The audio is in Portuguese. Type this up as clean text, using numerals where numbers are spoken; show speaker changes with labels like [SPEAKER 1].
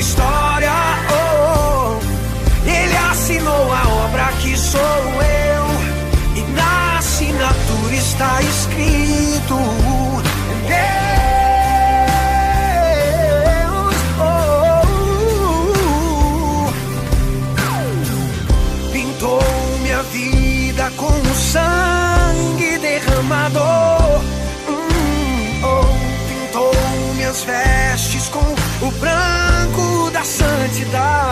[SPEAKER 1] história. Ele assinou a obra que sou eu, e na assinatura está escrito: Deus pintou minha vida com o sangue derramado. Pintou minhas vestes com o branco da santidade.